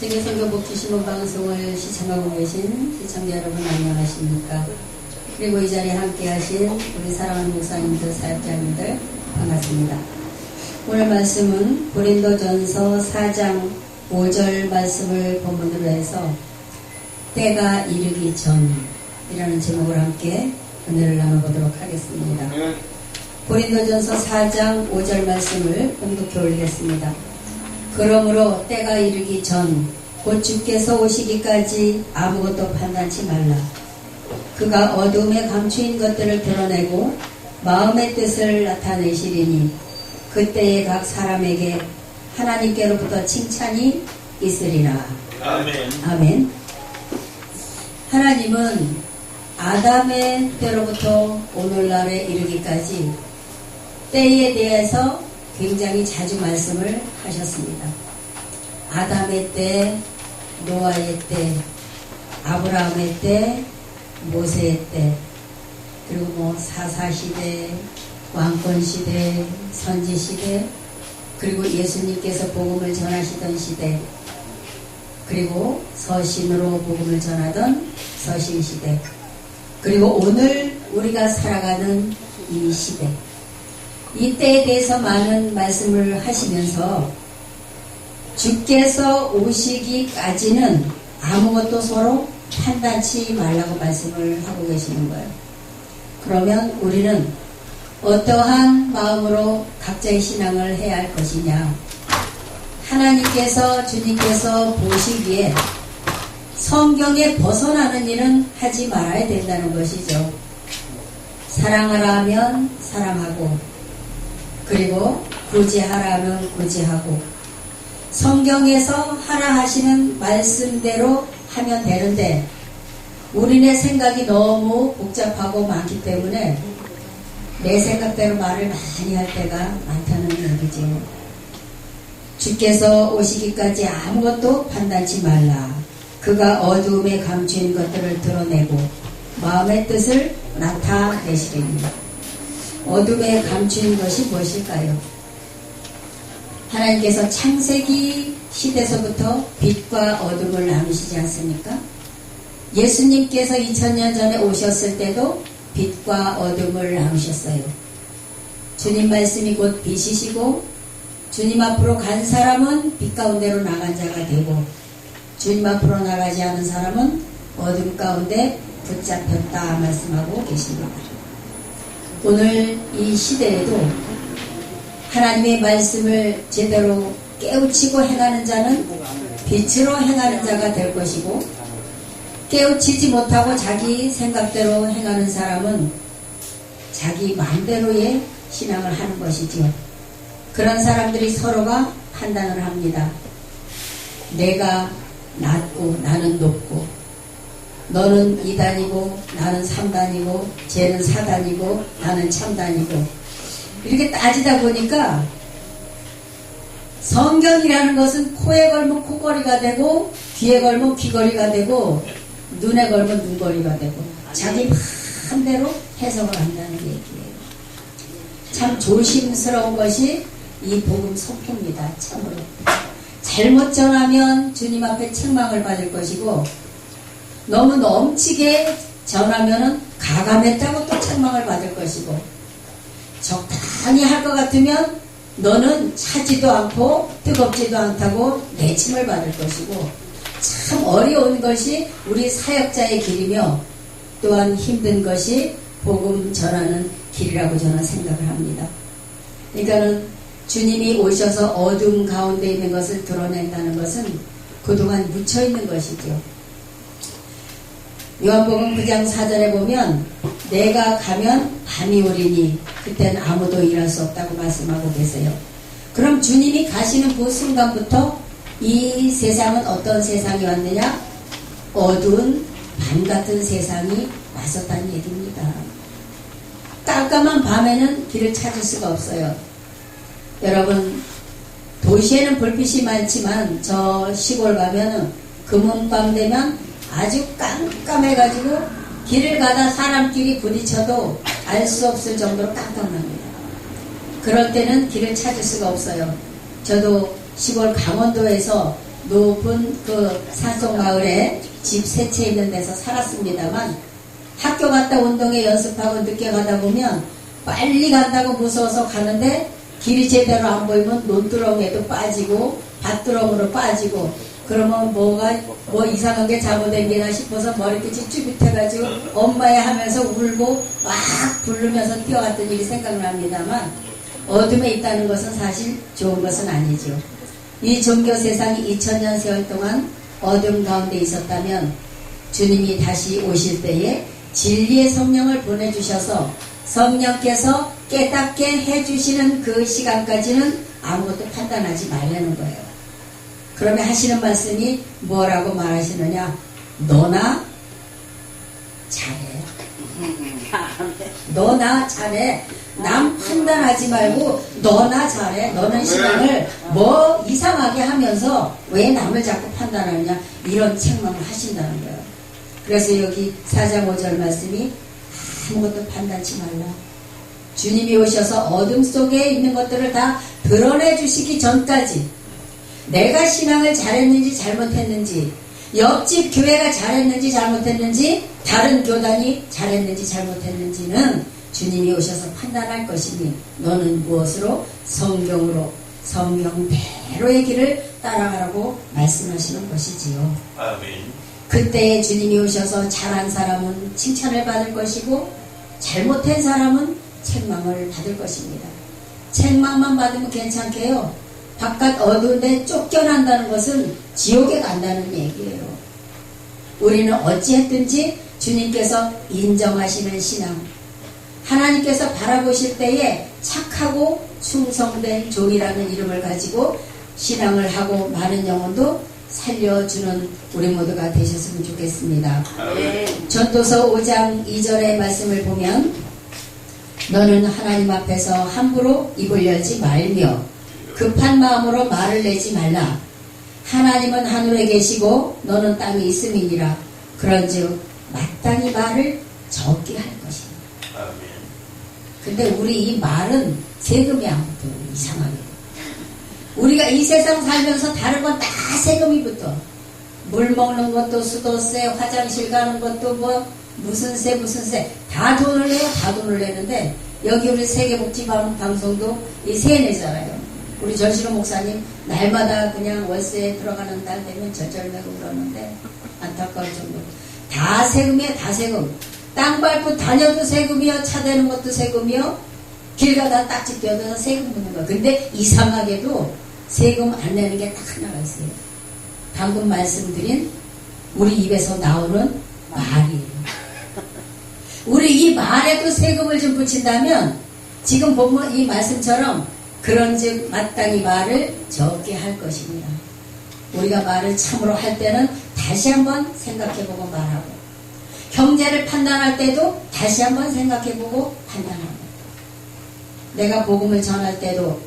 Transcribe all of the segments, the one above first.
세계선교복지신문 방송을 시청하고 계신 시청자 여러분 안녕하십니까? 그리고 이 자리에 함께 하신 우리 사랑하는 목사님들, 사역자님들 반갑습니다. 오늘 말씀은 고린도전서 4장 5절 말씀을 본문으로 해서 때가 이르기 전이라는 제목을 함께 은혜를 나눠보도록 하겠습니다. 고린도전서 4장 5절 말씀을 봉독해 올리겠습니다. 그러므로 때가 이르기 전 곧 주께서 오시기까지 아무것도 판단치 말라. 그가 어둠에 감추인 것들을 드러내고 마음의 뜻을 나타내시리니 그때에 각 사람에게 하나님께로부터 칭찬이 있으리라. 아멘. 아멘. 하나님은 아담의 때로부터 오늘날에 이르기까지 때에 대해서 굉장히 자주 말씀을 하셨습니다. 아담의 때, 노아의 때, 아브라함의 때, 모세의 때, 그리고 사사시대, 왕권시대, 선지시대, 그리고 예수님께서 복음을 전하시던 시대, 그리고 서신으로 복음을 전하던 서신시대, 그리고 오늘 우리가 살아가는 이 시대, 이 때에 대해서 많은 말씀을 하시면서 주께서 오시기까지는 아무것도 서로 판단치 말라고 말씀을 하고 계시는 거예요. 그러면 우리는 어떠한 마음으로 각자의 신앙을 해야 할 것이냐? 하나님께서, 주님께서 보시기에 성경에 벗어나는 일은 하지 말아야 된다는 것이죠. 사랑하라 하면 사랑하고, 그리고 구제하라 하면 구제하고, 성경에서 하라 하시는 말씀대로 하면 되는데 우리네 생각이 너무 복잡하고 많기 때문에 내 생각대로 말을 많이 할 때가 많다는 얘기죠. 주께서 오시기까지 아무것도 판단치 말라. 그가 어두움에 감추인 것들을 드러내고 마음의 뜻을 나타내시리니. 어둠에 감추인 것이 무엇일까요? 하나님께서 창세기 시대서부터 빛과 어둠을 나누시지 않습니까? 예수님께서 2000년 전에 오셨을 때도 빛과 어둠을 나누셨어요. 주님 말씀이 곧 빛이시고 주님 앞으로 간 사람은 빛 가운데로 나간 자가 되고 주님 앞으로 나가지 않은 사람은 어둠 가운데 붙잡혔다 말씀하고 계십니다. 오늘 이 시대에도 하나님의 말씀을 제대로 깨우치고 행하는 자는 빛으로 행하는 자가 될 것이고 깨우치지 못하고 자기 생각대로 행하는 사람은 자기 마음대로의 신앙을 하는 것이지요. 그런 사람들이 서로가 판단을 합니다. 내가 낮고 나는 높고 너는 2단이고 나는 3단이고 쟤는 4단이고 나는 참단이고 이렇게 따지다 보니까 성경이라는 것은 코에 걸면 코걸이가 되고 귀에 걸면 귀걸이가 되고 눈에 걸면 눈걸이가 되고 자기 마음대로 해석을 한다는 얘기예요. 참 조심스러운 것이 이 복음 속도입니다. 참으로 잘못 전하면 주님 앞에 책망을 받을 것이고 너무 넘치게 전하면 가감했다고 또 책망을 받을 것이고 적당히 할 것 같으면 너는 차지도 않고 뜨겁지도 않다고 내침을 받을 것이고 참 어려운 것이 우리 사역자의 길이며 또한 힘든 것이 복음 전하는 길이라고 저는 생각을 합니다. 그러니까는 주님이 오셔서 어둠 가운데 있는 것을 드러낸다는 것은 그동안 묻혀있는 것이죠. 요한복음 9장 4절에 보면 내가 가면 밤이 오리니 그때는 아무도 일할 수 없다고 말씀하고 계세요. 그럼 주님이 가시는 그 순간부터 이 세상은 어떤 세상이 왔느냐? 어두운 밤 같은 세상이 왔었다는 얘기입니다. 깜깜한 밤에는 길을 찾을 수가 없어요. 여러분 도시에는 불빛이 많지만 저 시골 가면은 금은밤 되면 아주 깜깜해가지고 길을 가다 사람끼리 부딪혀도 알 수 없을 정도로 깜깜합니다. 그럴 때는 길을 찾을 수가 없어요. 저도 시골 강원도에서 높은 그 산속 마을에 집 세 채 있는 데서 살았습니다만 학교 갔다 운동회 연습하고 늦게 가다 보면 빨리 간다고 무서워서 가는데 길이 제대로 안 보이면 논두렁에도 빠지고 밭두렁으로 빠지고 그러면 뭐 이상한 게 잘못된 게나 싶어서 머리끝이 쭈긋해가지고 엄마에 하면서 울고 막 부르면서 뛰어갔던 일이 생각납니다만 어둠에 있다는 것은 사실 좋은 것은 아니죠. 이 종교 세상이 2000년 세월 동안 어둠 가운데 있었다면 주님이 다시 오실 때에 진리의 성령을 보내주셔서 성령께서 깨닫게 해주시는 그 시간까지는 아무것도 판단하지 말라는 거예요. 그러면 하시는 말씀이 뭐라고 말하시느냐? 너나 잘해. 너나 잘해. 남 판단하지 말고 너나 잘해. 너는 신앙을 뭐 이상하게 하면서 왜 남을 자꾸 판단하느냐? 이런 책망을 하신다는 거예요. 그래서 여기 4장 5절 말씀이 아무것도 판단치 말라. 주님이 오셔서 어둠 속에 있는 것들을 다 드러내 주시기 전까지 내가 신앙을 잘했는지 잘못했는지, 옆집 교회가 잘했는지 잘못했는지, 다른 교단이 잘했는지 잘못했는지는 주님이 오셔서 판단할 것이니 너는 무엇으로? 성경으로, 성경대로의 길을 따라가라고 말씀하시는 것이지요. 아멘. 그때에 주님이 오셔서 잘한 사람은 칭찬을 받을 것이고 잘못한 사람은 책망을 받을 것입니다. 책망만 받으면 괜찮게요. 바깥 어두운데 쫓겨난다는 것은 지옥에 간다는 얘기예요. 우리는 어찌했든지 주님께서 인정하시는 신앙, 하나님께서 바라보실 때에 착하고 충성된 종이라는 이름을 가지고 신앙을 하고 많은 영혼도 살려주는 우리 모두가 되셨으면 좋겠습니다. 전도서 5장 2절의 말씀을 보면 너는 하나님 앞에서 함부로 입을 열지 말며 급한 마음으로 말을 내지 말라. 하나님은 하늘에 계시고 너는 땅에 있음이니라. 그런즉 마땅히 말을 적게 할 것이다. 아멘. 근데 우리 이 말은 세금이 안 붙어. 이상하게. 우리가 이 세상 살면서 다른 건 다 세금이 붙어. 물 먹는 것도 수도세, 화장실 가는 것도 뭐 무슨 세 다 돈을 내요. 다 돈을 내는데 여기 우리 세계복지방송도 이 세 내잖아요. 우리 전신호 목사님 날마다 그냥 월세 들어가는 날 되면 절절매고 그러는데 안타까울 정도로 다 세금이야. 다 세금. 땅 밟고 다녀도 세금이요. 차 대는 것도 세금이요. 길 가다 딱지 껴서 세금 묻는 거야. 근데 이상하게도 세금 안 내는 게 딱 하나가 있어요. 방금 말씀드린 우리 입에서 나오는 말이에요. 우리 이 말에도 세금을 좀 붙인다면 지금 보면 이 말씀처럼 그런즉 마땅히 말을 적게 할 것입니다. 우리가 말을 참으로 할 때는 다시 한번 생각해보고 말하고 경제를 판단할 때도 다시 한번 생각해보고 판단하고 내가 복음을 전할 때도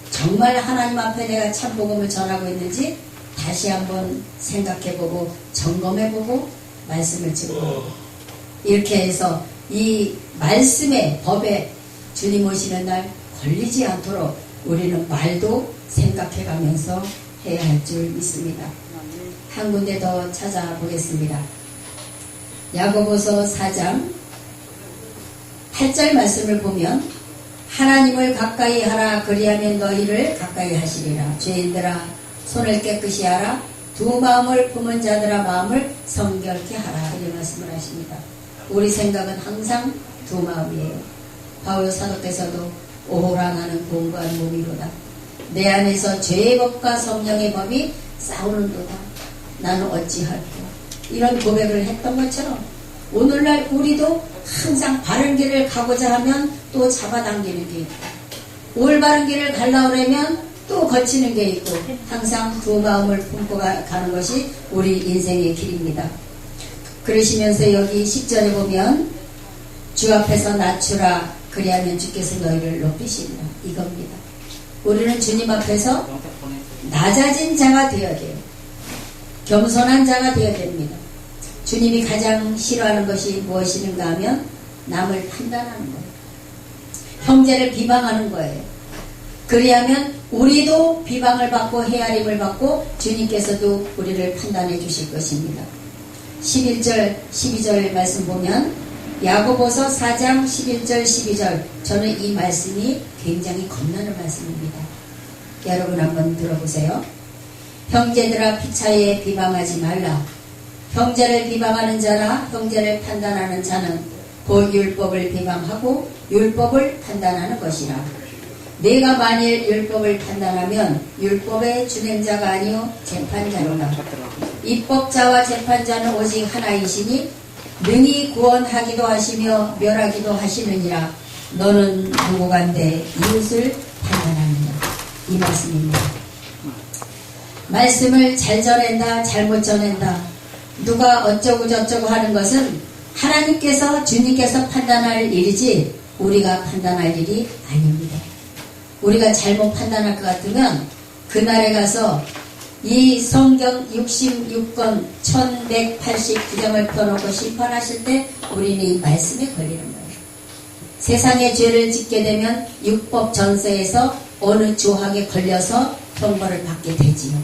정말 하나님 앞에 내가 참 복음을 전하고 있는지 다시 한번 생각해보고 점검해보고 말씀을 증거하고 이렇게 해서 이 말씀의 법에 주님 오시는 날 걸리지 않도록 우리는 말도 생각해가면서 해야 할 줄 믿습니다. 한 군데 더 찾아보겠습니다. 야고보서 4장 8절 말씀을 보면 하나님을 가까이 하라 그리하면 너희를 가까이 하시리라. 죄인들아 손을 깨끗이 하라. 두 마음을 품은 자들아 마음을 성결케 하라. 이런 말씀을 하십니다. 우리 생각은 항상 두 마음이에요. 바울 사도께서도 오호라 나는 공부한 몸이로다. 내 안에서 죄의 법과 성령의 법이 싸우는도다. 나는 어찌할꼬. 이런 고백을 했던 것처럼 오늘날 우리도 항상 바른 길을 가고자 하면 또 잡아당기는 게 있고 올바른 길을 가려면 또 거치는 게 있고 항상 두 마음을 품고 가는 것이 우리 인생의 길입니다. 그러시면서 여기 10절에 보면 주 앞에서 낮추라 그리하면 주께서 너희를 높이시리라. 이겁니다. 우리는 주님 앞에서 낮아진 자가 되어야 돼요. 겸손한 자가 되어야 됩니다. 주님이 가장 싫어하는 것이 무엇이는가 하면 남을 판단하는 거예요. 형제를 비방하는 거예요. 그리하면 우리도 비방을 받고 헤아림을 받고 주님께서도 우리를 판단해 주실 것입니다. 11절 12절 말씀 보면 야고보서 4장 11절 12절, 저는 이 말씀이 굉장히 겁나는 말씀입니다. 여러분 한번 들어보세요. 형제들아 피차에 비방하지 말라. 형제를 비방하는 자나 형제를 판단하는 자는 곧 율법을 비방하고 율법을 판단하는 것이라. 내가 만일 율법을 판단하면 율법의 준행자가 아니요 재판자로다. 입법자와 재판자는 오직 하나이시니 능히 구원하기도 하시며 멸하기도 하시느니라. 너는 누구간데 이웃을 판단하느냐. 이 말씀입니다. 말씀을 잘 전한다 잘못 전한다 누가 어쩌고 저쩌고 하는 것은 하나님께서 주님께서 판단할 일이지 우리가 판단할 일이 아닙니다. 우리가 잘못 판단할 것 같으면 그날에 가서 이 성경 66권 1189장을 펴놓고 심판하실 때 우리는 이 말씀에 걸리는 거예요. 세상에 죄를 짓게 되면 율법 전세에서 어느 조항에 걸려서 형벌을 받게 되지요.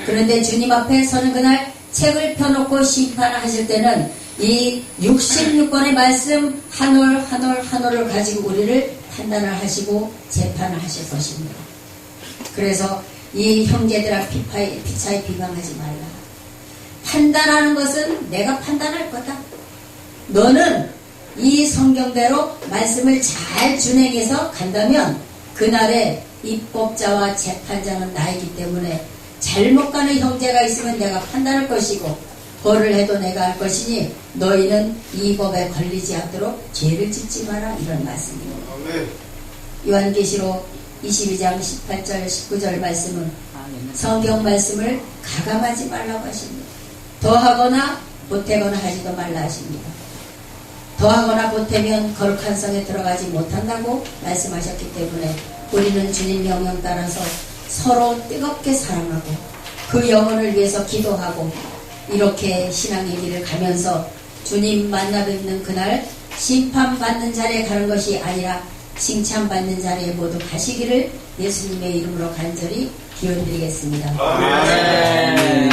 그런데 주님 앞에 서는 그날 책을 펴놓고 심판하실 때는 이 66권의 말씀 한 올 한 올 한 올을 가지고 우리를 판단을 하시고 재판을 하실 것입니다. 그래서 이 형제들아 피차에 비방하지 말라. 판단하는 것은 내가 판단할 거다. 너는 이 성경대로 말씀을 잘 준행해서 간다면 그날에 입법자와 재판자는 나이기 때문에 잘못 가는 형제가 있으면 내가 판단할 것이고 벌을 해도 내가 할 것이니 너희는 이 법에 걸리지 않도록 죄를 짓지 마라. 이런 말씀입니다. 요한계시록 22장 18절 19절 말씀은 성경 말씀을 가감하지 말라고 하십니다. 더하거나 보태거나 하지도 말라 하십니다. 더하거나 보태면 거룩한 성에 들어가지 못한다고 말씀하셨기 때문에 우리는 주님 명령 따라서 서로 뜨겁게 사랑하고 그 영혼을 위해서 기도하고 이렇게 신앙의 길을 가면서 주님 만나 뵙는 그날 심판받는 자리에 가는 것이 아니라 칭찬받는 자리에 모두 가시기를 예수님의 이름으로 간절히 기원드리겠습니다. 아멘.